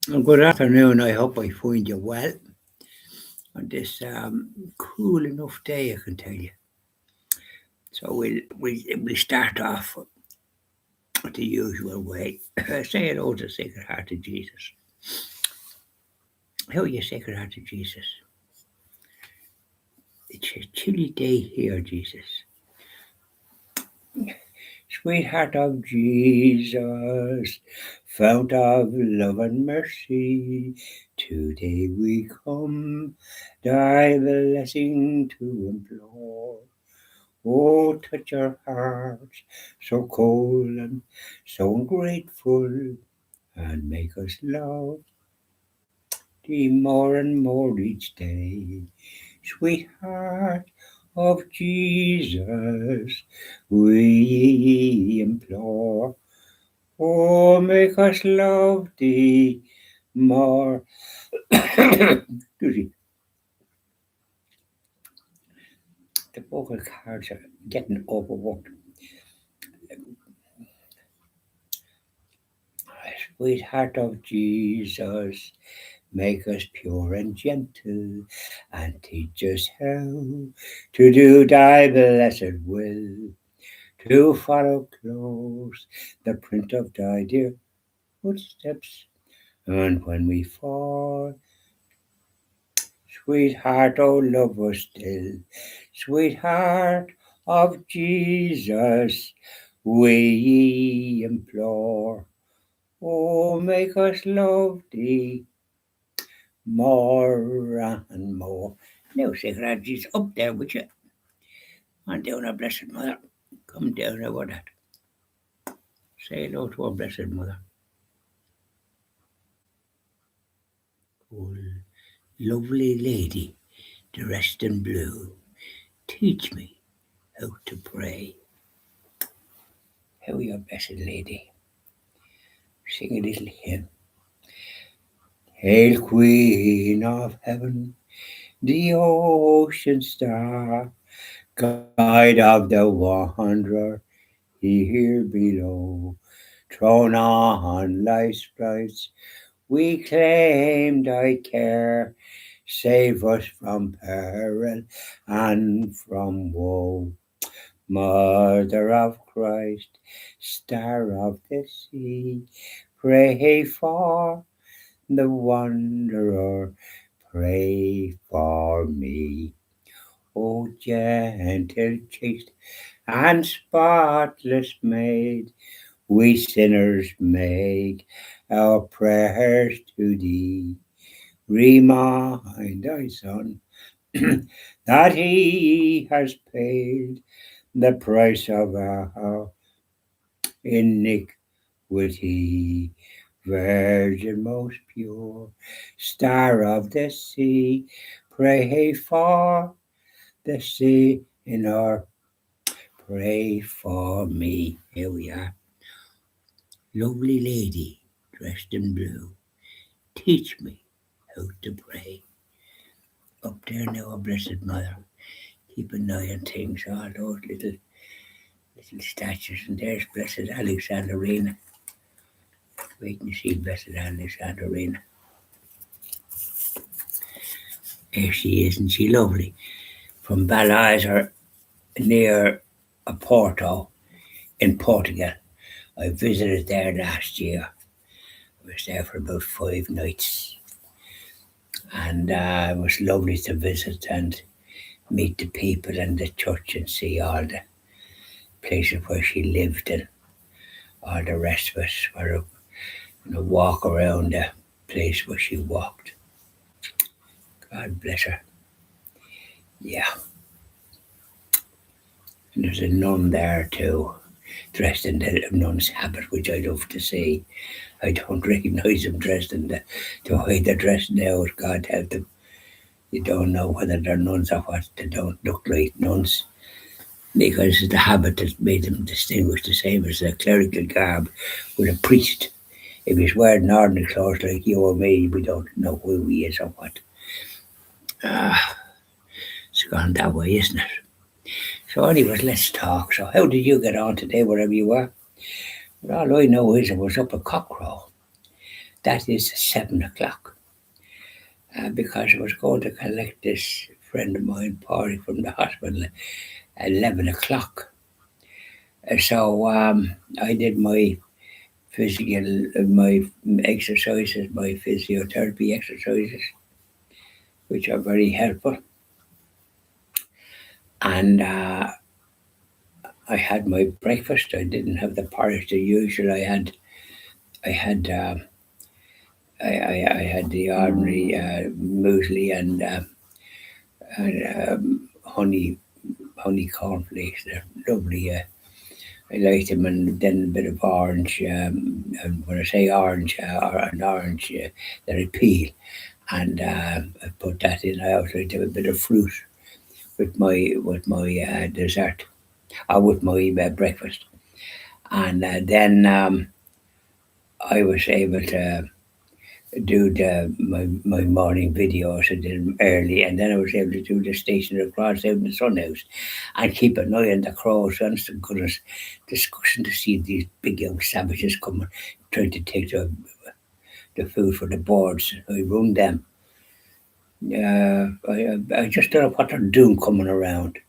Good afternoon. I hope I find you well on this cool enough day, I can tell you. So we'll start off the usual way. Say hello to Sacred Heart of Jesus. How are you, Sacred Heart of Jesus? It's a chilly day here, Jesus. Sweetheart of Jesus, fount of love and mercy, today we come, thy blessing to implore. Oh, touch our hearts, so cold and so ungrateful, and make us love thee more and more each day. Sweetheart of Jesus, we implore. Oh, make us love thee more. Excuse me. The vocal cords are getting overworked. Sweetheart of Jesus, make us pure and gentle, and teach us how to do thy blessed will, to follow close the print of thy dear footsteps. And when we fall, sweetheart, oh, love us still. Sweetheart of Jesus, we implore. Oh, make us love thee more and more. Now, Sacred Jesus, up there with you. On down, our Blessed Mother. Come down over that. Say hello to our Blessed Mother. Oh, lovely lady, dressed in blue, teach me how to pray. How are you, Blessed Lady? Sing a little hymn. Hail, Queen of Heaven, the ocean star, guide of the wanderer here below. Thrown on life's price, we claim thy care. Save us from peril and from woe. Mother of Christ, Star of the sea, pray for the wanderer, pray for me. O gentle, chaste, and spotless maid, we sinners make our prayers to thee. Remind thy Son that he has paid the price of our iniquity. Virgin most pure, Star of the sea, pray for the sinner, pray for me. Here we are. Lovely lady, dressed in blue, teach me how to pray. Up there now, our Blessed Mother, keep an eye on things, all those little statues, and there's Blessed Alexandrina. Waiting to see Blessed Alexandrina. There she is, and she lovely. From Balazer, near Porto, in Portugal. I visited there last year. I was there for about 5 nights, and it was lovely to visit and meet the people and the church and see all the places where she lived and all the rest of us were walk around the place where she walked. God bless her. Yeah. And there's a nun there too, dressed in the nun's habit, which I love to see. I don't recognise them dressed in the way they're dressed now, God help them. You don't know whether they're nuns or what. They don't look like nuns. Because it's the habit that made them distinguish, the same as a clerical garb with a priest. If he's wearing ordinary clothes like you or me, we don't know who he is or what. It's gone that way, isn't it? So anyways, let's talk. So how did you get on today, wherever you were? Well, all I know is I was up at cockcrow. That is 7 o'clock. Because I was going to collect this friend of mine, Paulie, from the hospital at 11 o'clock. So I did my my exercises, my physiotherapy exercises, which are very helpful. And I had my breakfast. I didn't have the porridge the usual. I had I had the ordinary muesli and honey cornflakes. They're lovely. I like them, and then a bit of orange. And when I say orange, or an orange, that I peel, and I put that in. I also like to have a bit of fruit with my dessert, or with my breakfast, and then I was able to do my morning videos. I did them early, and then I was able to do the station across out in the sun house and keep an eye on the crows. Honest to goodness, disgusting to see these big young savages coming, trying to take the food for the birds. I run them. I just don't know what they're doing coming around.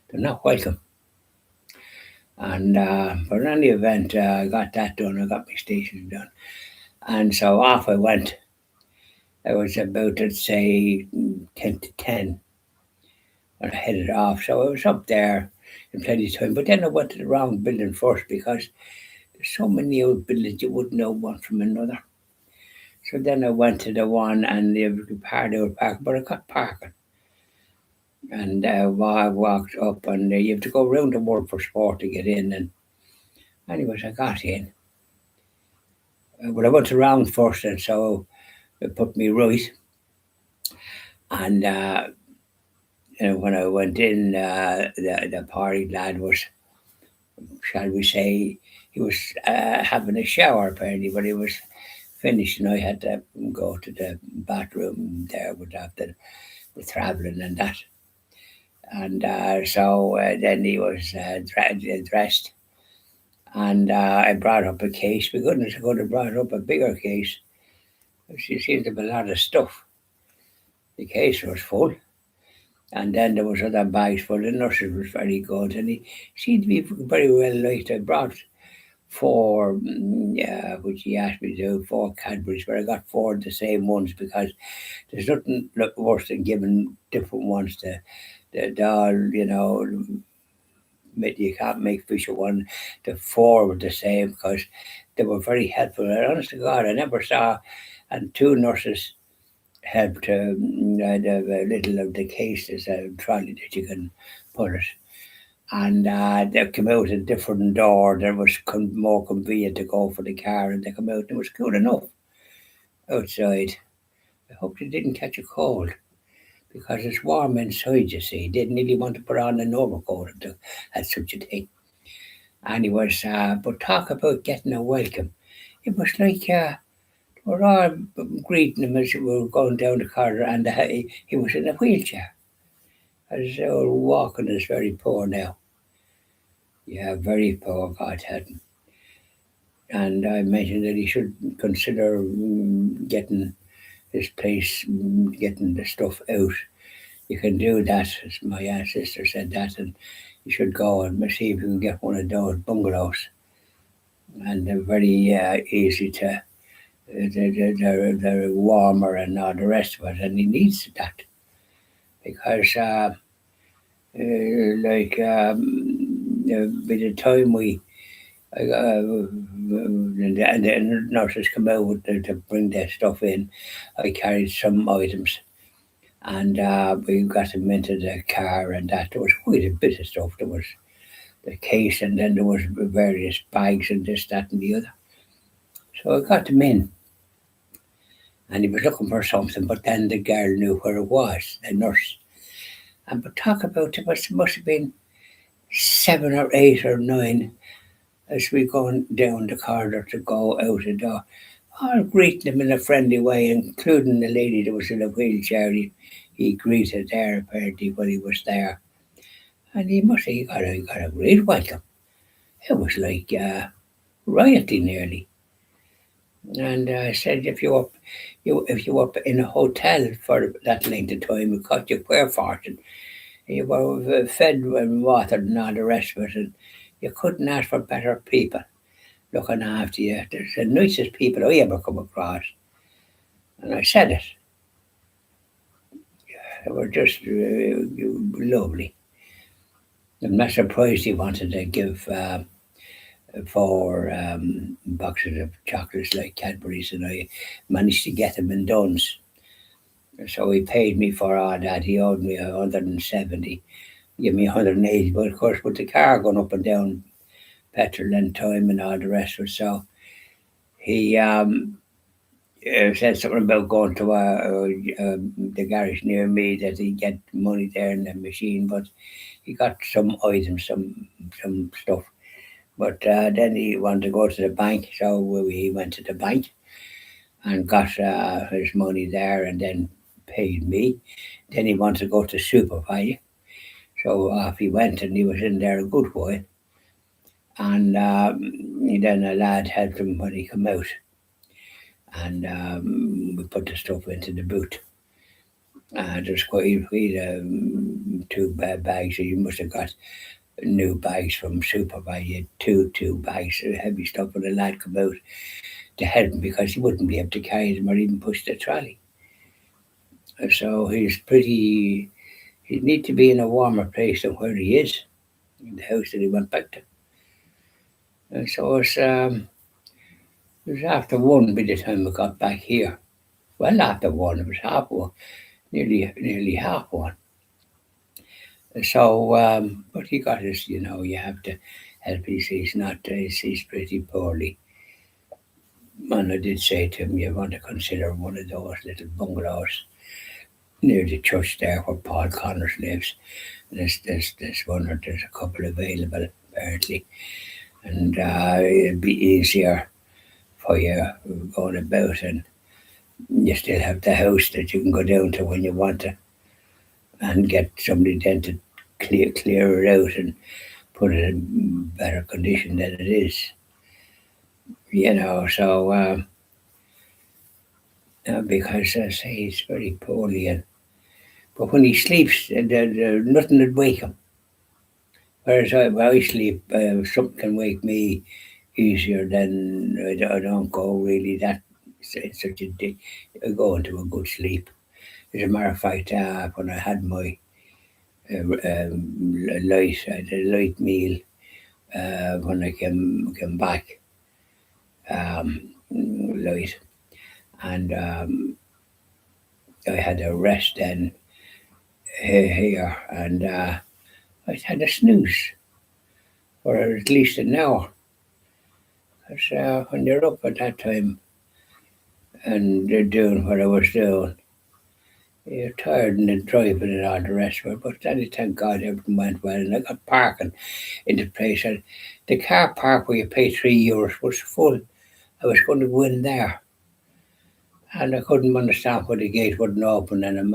They're not welcome. And but in any event, I got that done. I got my station done, and so off I went. I was about to say 10 to 10 when I headed off. So I was up there in plenty of time. But then I went to the wrong building first because there's so many old buildings you wouldn't know one from another. So then I went to the one and they were parking, but I got parking. And while I walked up, and you have to go round the World for Sport to get in. And anyways, I got in. But I went around first, and so it put me right. And when I went in, the party lad was, shall we say, he was having a shower apparently, but he was finished, and I had to go to the bathroom there with after the travelling and that. And so then he was dressed, and I brought up a case. For goodness, I could have brought up a bigger case. She seemed to have a lot of stuff. The case was full. And then there was other bags full. The nurses was very good, and he seemed to be very well liked. I brought four, which he asked me to do, four Cadburys, but I got four of the same ones because there's nothing worse than giving different ones to the doll. You can't make fish of one. The four were the same because they were very helpful. And honest to God, I never saw, and two nurses helped the little of the cases, trolley that you can put it. And they come out a different door. There was more convenient to go for the car, and they come out. And it was cool enough outside. I hope they didn't catch a cold because it's warm inside. You see, didn't really want to put on an overcoat if they had such a thing. Anyways, but talk about getting a welcome. It was like we're all greeting him as we were going down the corridor, and he was in a wheelchair. His old walking is very poor now. Yeah, very poor, God had him. And I mentioned that he should consider getting his place, getting the stuff out. You can do that, as my sister said that, and you should go and see if you can get one of those bungalows. And they're very easy to, they're warmer and all the rest of it, and he needs that because, by the time and the nurses come out to bring their stuff in, I carried some items, and we got them into the car, and that there was quite a bit of stuff. There was the case, and then there was various bags and this, that, and the other. So I got them in, and he was looking for something, but then the girl knew where it was, the nurse. And but talk about it must have been 7 or 8 or 9 as we going down the corridor to go out the door, all greeting him in a friendly way, including the lady that was in a wheelchair. He greeted her apparently when he was there, and he got a great welcome. It was like royalty nearly. And I said, if you up in a hotel for that length of time, it cost you queer fortune. You were fed and watered and all the rest of it, and you couldn't ask for better people looking after you. They're the nicest people I ever come across. And I said it. They were just lovely. I'm not surprised he wanted to give 4 boxes of chocolates like Cadbury's, and I managed to get them in Dunn's. So he paid me for all that. He owed me 170, give me 180. But of course, with the car going up and down, petrol and time and all the rest of it, so he said something about going to the garage near me that he'd get money there in the machine, but he got some items, some stuff. But then he wanted to go to the bank, so he went to the bank and got his money there, and then paid me. Then he wanted to go to supervise, so off he went, and he was in there a good while. And then a lad helped him when he come out, and we put the stuff into the boot. There's quite two bags. So you must have got new bags from Superbuy. You had two bags of heavy stuff, and the lad come out to help him because he wouldn't be able to carry them or even push the trolley. So he's pretty. He'd need to be in a warmer place than where he is, in the house that he went back to. And so it was after 1 by the time we got back here. Well, after 1, it was half 1, nearly half 1. So, but he got his, you have to help. He's not, he's pretty poorly. And I did say to him, you want to consider one of those little bungalows near the church there where Paul Connors lives. There's one, or there's a couple available apparently, and it'd be easier for you going about, and you still have the house that you can go down to when you want to, and get somebody then to clear it out and put it in better condition than it is. So because I say he's very poorly, but when he sleeps, nothing would wake him. Whereas when I sleep, something can wake me easier than I don't go really that such a day. I go into a good sleep. As a matter of fact, when I had my I had a light meal when I came back, light, and I had a rest then here, and I had a snooze for at least an hour. Because when you're up at that time and they're doing what I was doing, you're tired and then driving and all the rest of it. But then, thank God, everything went well, and I got parking in the place. And the car park where you pay €3 was full. I was going to go in there, and I couldn't understand why the gate wouldn't open. And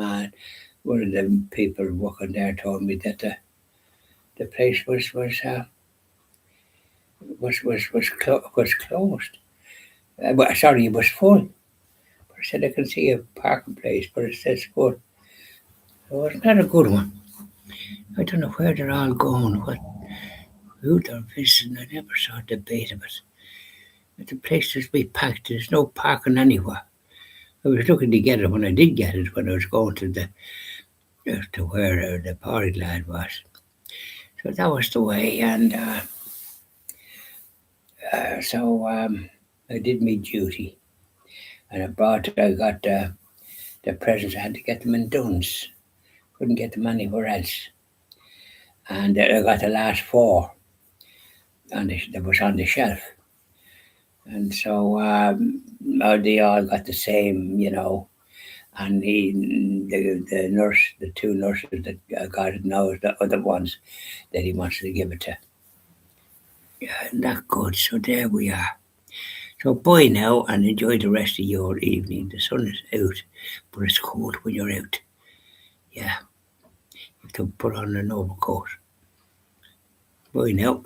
one of the people working there, told me that the place was closed. Sorry, it was full. But I said I can see a parking place, but it says full. So it's not a good one. I don't know where they're all going, who they're visiting. I never saw a debate of it. But the place is be packed. There's no parking anywhere. I was looking to get it when I did get it, when I was going to where the party lad was. So that was the way, and so I did my duty, and I got the presents. I had to get them in Dunn's. Couldn't get them anywhere else, and I got the last 4 that was on the shelf, and so they all got the same, And the nurse, the 2 nurses that got it now, is the other ones that he wants to give it to. Yeah, not good. So there we are. So bye now, and enjoy the rest of your evening. The sun is out, but it's cold when you're out. Yeah, you have to put on an overcoat. Bye now.